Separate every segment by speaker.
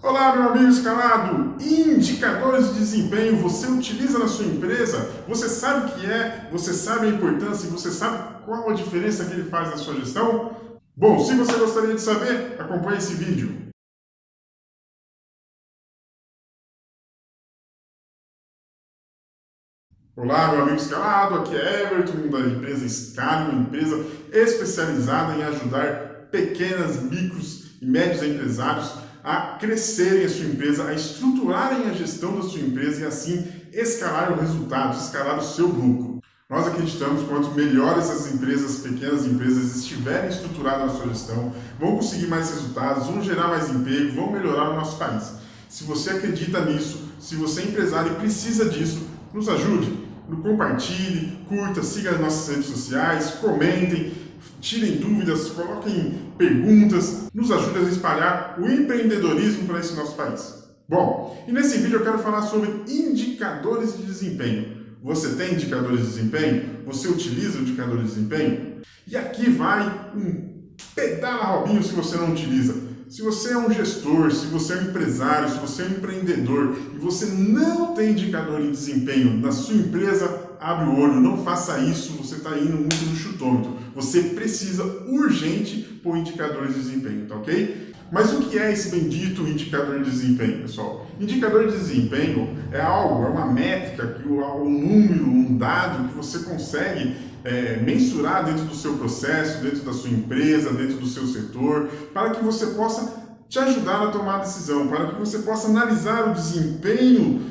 Speaker 1: Olá, meu amigo escalado! Indicadores de desempenho você utiliza na sua empresa? Você sabe o que é? Você sabe a importância e você sabe qual a diferença que ele faz na sua gestão? Bom, se você gostaria de saber, acompanhe esse vídeo. Olá, meu amigo escalado, aqui é Everton da empresa Escale, uma empresa especializada em ajudar pequenas, micros e médios empresários a crescerem a sua empresa, a estruturarem a gestão da sua empresa e assim escalar o resultado, escalar o seu lucro. Nós acreditamos que quanto melhores essas empresas, pequenas empresas, estiverem estruturadas na sua gestão, vão conseguir mais resultados, vão gerar mais emprego, vão melhorar o nosso país. Se você acredita nisso, se você é empresário e precisa disso, nos ajude. Compartilhe, curta, siga as nossas redes sociais, comentem, tirem dúvidas, coloquem perguntas, nos ajude a espalhar o empreendedorismo para esse nosso país. Bom, e nesse vídeo eu quero falar sobre indicadores de desempenho. Você tem indicadores de desempenho? Você utiliza indicadores de desempenho? E aqui vai um pedala Robinho se você não utiliza. Se você é um gestor, se você é um empresário, se você é um empreendedor e você não tem indicador de desempenho na sua empresa, abre o olho, não faça isso, você está indo muito no chutômetro. Você precisa urgente pôr indicadores de desempenho, tá ok? Mas o que é esse bendito indicador de desempenho, pessoal? Indicador de desempenho é algo, é uma métrica, um número, um dado que você consegue mensurar dentro do seu processo, dentro da sua empresa, dentro do seu setor, para que você possa te ajudar a tomar a decisão, para que você possa analisar o desempenho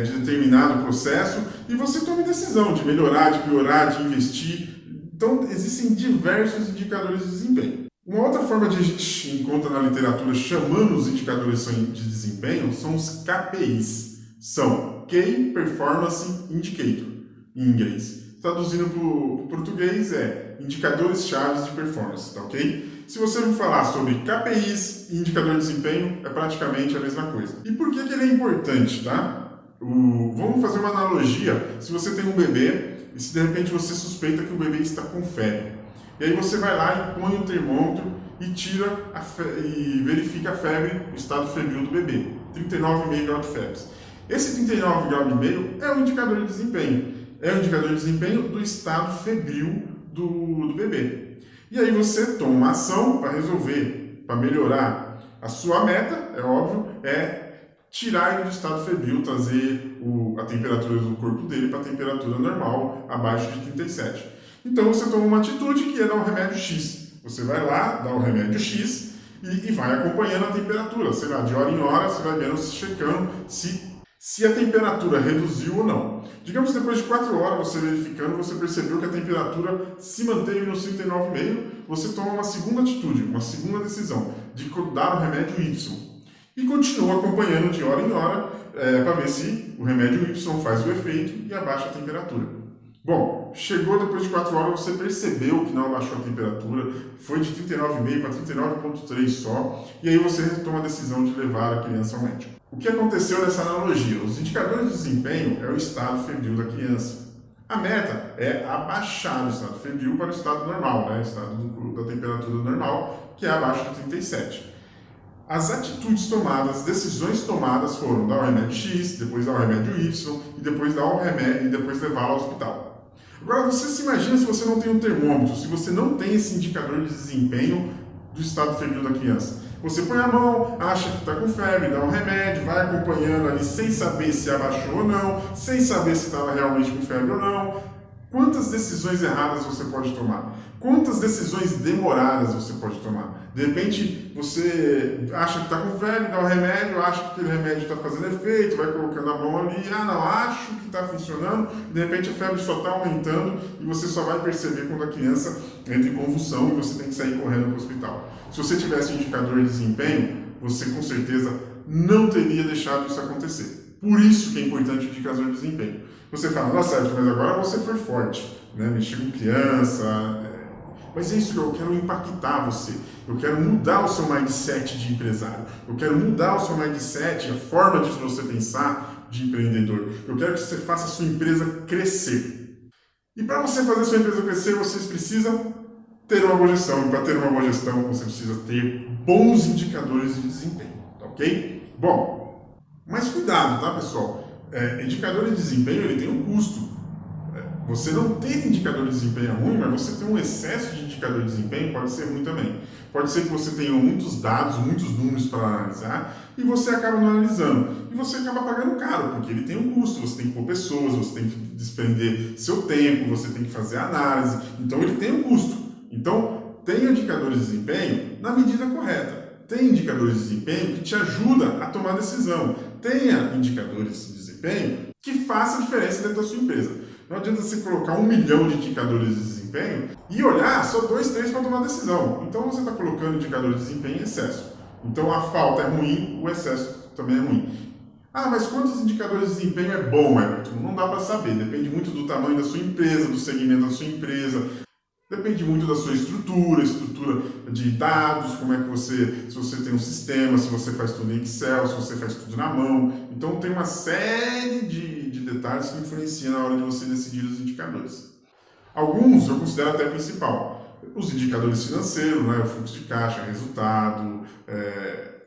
Speaker 1: de determinado processo e você tome decisão de melhorar, de piorar, de investir. Então, existem diversos indicadores de desempenho. Uma outra forma de a gente encontra na literatura chamando os indicadores de desempenho são os KPIs. São Key Performance Indicator, em inglês. Traduzindo para o português é indicadores chaves de performance, tá ok? Se você me falar sobre KPIs e indicador de desempenho, é praticamente a mesma coisa. E por que ele é importante, tá? Vamos fazer uma analogia. Se você tem um bebê e se de repente você suspeita que o bebê está com febre, e aí você vai lá e põe o termômetro e e verifica a febre, o estado febril do bebê, 39,5 graus de febre. Esse 39,5 graus é um indicador de desempenho. É um indicador de desempenho do estado febril do bebê. E aí você toma uma ação para resolver, para melhorar. A sua meta, é óbvio, é tirar ele do estado febril, trazer a temperatura do corpo dele para a temperatura normal, abaixo de 37. Então você toma uma atitude que é dar um remédio X. Você vai lá, dá o remédio X e vai acompanhando a temperatura. Sei lá, de hora em hora você vai vendo, checando se a temperatura reduziu ou não. Digamos que depois de 4 horas você verificando, você percebeu que a temperatura se manteve no 39,5, você toma uma segunda atitude, uma segunda decisão de dar o remédio Y. E continua acompanhando de hora em hora para ver se o remédio Y faz o efeito e abaixa a temperatura. Bom, chegou depois de 4 horas, você percebeu que não abaixou a temperatura, foi de 39,5 para 39,3 só, e aí você toma a decisão de levar a criança ao médico. O que aconteceu nessa analogia? Os indicadores de desempenho é o estado febril da criança. A meta é abaixar o estado febril para o estado normal, o estado da temperatura normal, que é abaixo de 37. As atitudes tomadas, as decisões tomadas foram dar o remédio X, depois dar o remédio Y e depois dar o remédio e depois levá-lo ao hospital. Agora você se imagina se você não tem um termômetro, se você não tem esse indicador de desempenho do estado febril da criança. Você põe a mão, acha que está com febre, dá um remédio, vai acompanhando ali sem saber se abaixou ou não, sem saber se estava realmente com febre ou não. Quantas decisões erradas você pode tomar? Quantas decisões demoradas você pode tomar? De repente, você acha que está com febre, dá um remédio, acha que aquele remédio está fazendo efeito, vai colocando a mão ali, não, acho que está funcionando, de repente a febre só está aumentando e você só vai perceber quando a criança entra em convulsão e você tem que sair correndo para o hospital. Se você tivesse um indicador de desempenho, você com certeza não teria deixado isso acontecer. Por isso que é importante o indicador de desempenho. Você fala, nossa, mas agora você foi forte, mexer com criança, mas é isso que eu quero impactar você. Eu quero mudar o seu mindset de empresário. Eu quero mudar o seu mindset, a forma de você pensar de empreendedor. Eu quero que você faça a sua empresa crescer. E para você fazer a sua empresa crescer, vocês precisam ter uma boa gestão. E para ter uma boa gestão, você precisa ter bons indicadores de desempenho. Tá ok? Bom, mas cuidado, tá, pessoal? Indicador de desempenho ele tem um custo. Você não ter indicador de desempenho é ruim, mas você ter um excesso de indicador de desempenho pode ser ruim também. Pode ser que você tenha muitos dados, muitos números para analisar e você acaba não analisando. E você acaba pagando caro, porque ele tem um custo, você tem que pôr pessoas, você tem que despender seu tempo, você tem que fazer análise. Então ele tem um custo. Então, tenha indicadores de desempenho na medida correta. Tem indicadores de desempenho que te ajudam a tomar decisão. Tenha indicadores de desempenho que façam diferença dentro da sua empresa. Não adianta você colocar 1 milhão de indicadores de desempenho e olhar só 2, 3 para tomar decisão. Então você está colocando indicador de desempenho em excesso. Então a falta é ruim, o excesso também é ruim. Ah, mas quantos indicadores de desempenho é bom, Everton? Não dá para saber. Depende muito do tamanho da sua empresa, do segmento da sua empresa. Depende muito da sua estrutura de dados, como é que você, se você tem um sistema, se você faz tudo em Excel, se você faz tudo na mão. Então tem uma série de detalhes que influenciam na hora de você decidir os indicadores. Alguns eu considero até principal. Os indicadores financeiros, né, o fluxo de caixa, resultado,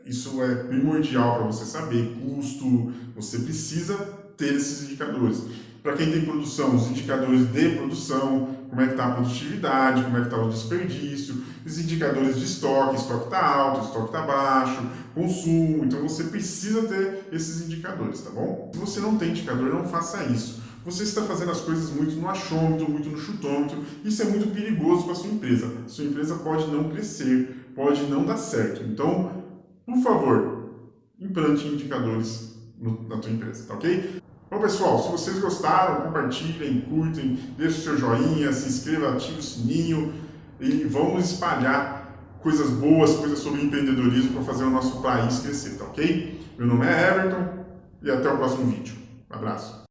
Speaker 1: isso é primordial para você saber, custo, você precisa ter esses indicadores. Para quem tem produção, os indicadores de produção, como é que está a produtividade, como é que está o desperdício, os indicadores de estoque está alto, estoque está baixo, consumo, então você precisa ter esses indicadores, tá bom? Se você não tem indicador, não faça isso. Você está fazendo as coisas muito no achômetro, muito no chutômetro, isso é muito perigoso para a sua empresa. Sua empresa pode não crescer, pode não dar certo. Então, por favor, implante indicadores na tua empresa, tá ok? Bom, pessoal, se vocês gostaram, compartilhem, curtem, deixem o seu joinha, se inscreva, ative o sininho e vamos espalhar coisas boas, coisas sobre empreendedorismo para fazer o nosso país crescer, tá ok? Meu nome é Everton e até o próximo vídeo. Um abraço.